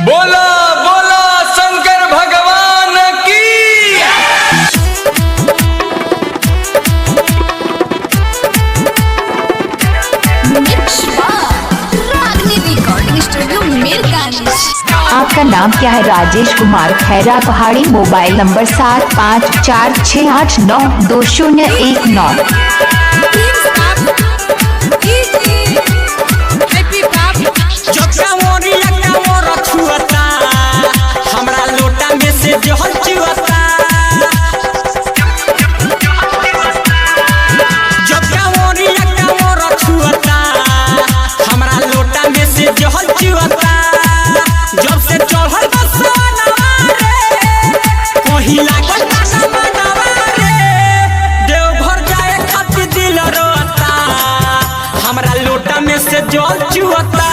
बोला बोला शंकर भगवान की। आपका नाम क्या है? राजेश कुमार खैरा पहाड़ी। Mobile number 7546892019। हमरा लोटा में से जहल चुअता जब कांवरिया कांवर छुअता हमरा लोटा में से जहल चुअता जब से चढ़ल बसवनवा रे कहीं लागल ना मनवा रे देवघर जाए खातिर दिल रोता हमरा लोटा में से जल चुअता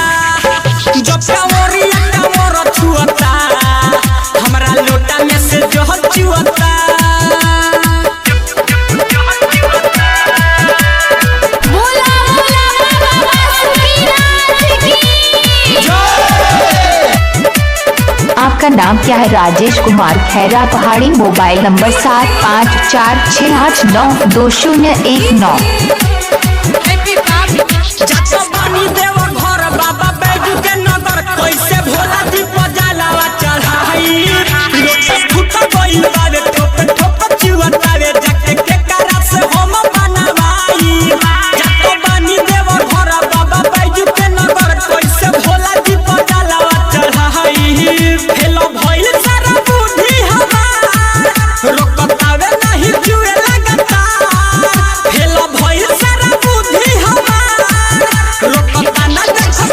जब कांवरिया कांवर छुअता हमरा लोटा में से जहल चुअता। आपका नाम क्या है? राजेश कुमार खैरा पहाड़ी। Mobile number 7546892019। बाबा बैजू के नगर कैसे भोला दीप जलावा चढ़ाई फुट गइल बावे ठोप ठोप चुअतावे जाके के करा से हम बनवाई जातो बानी देव घर बाबा बैजू के नगर कैसे भोला दीप जलावा चढ़ाई हेलो भइल सारा बुद्धि हमार रोकतावे नहीं जुए लगता हेलो भइल सारा बुद्धि हमार रोकता ना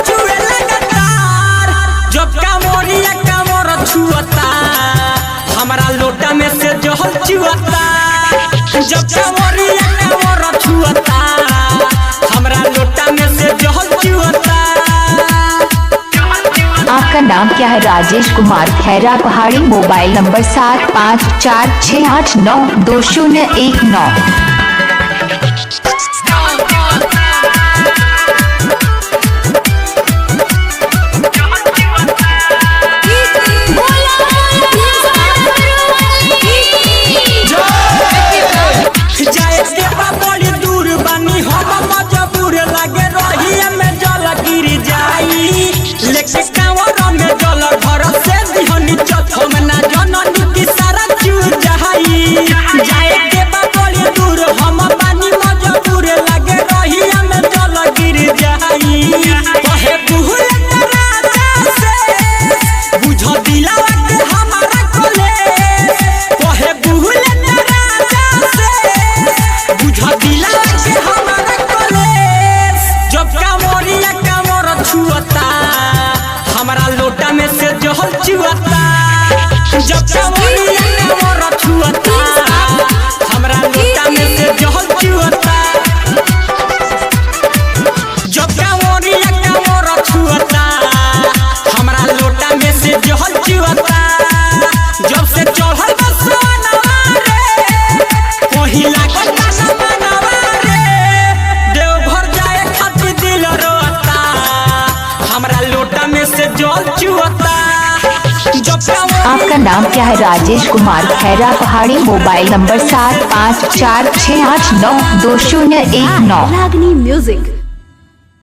छुए लगातार जब कांवरिया कांवर छुअता हमरा लोटा में से जहल चुअता जब कांवरिया कांवर छुअता हमरा लोटा में से जहल चुअता। आपका नाम क्या है? राजेश कुमार खैरा पहाड़ी। Mobile number 7546892019। जाए के बड़ी दूर बनी हम मजबूर लगे रहिया में जल गिर जाई लेके कांवर में जल घर से दिहनी चथम ना जननी की सारा चू जाई जाए के बड़ी दूर हम बनी मजबूर लगे रहिया में जल गिर जाई कहे भूल राजा से बुझ दिलावा के हमारा कोले कहे भूल राजा से बुझ दिलावा के हमारा कोले जब कांवरिया कांवर छुअता हमरा लोटा में से जहल चुअता जब कांवरिया कांवर छुअता हमरा लोटा में से जहल चुअता जब कांवरिया कांवर छुअता हमरा लोटा में से जहल चुअता जब से चढ़ल बसवनवा रे कहीं लागल ना मनवा रे देवघर जाए खातिर दिल रोता हमरा लोटा में से जल चुअता जब आपका नाम क्या है? राजेश कुमार खैरा पहाड़ी। Mobile number 7546892019। रागनी म्यूजिक।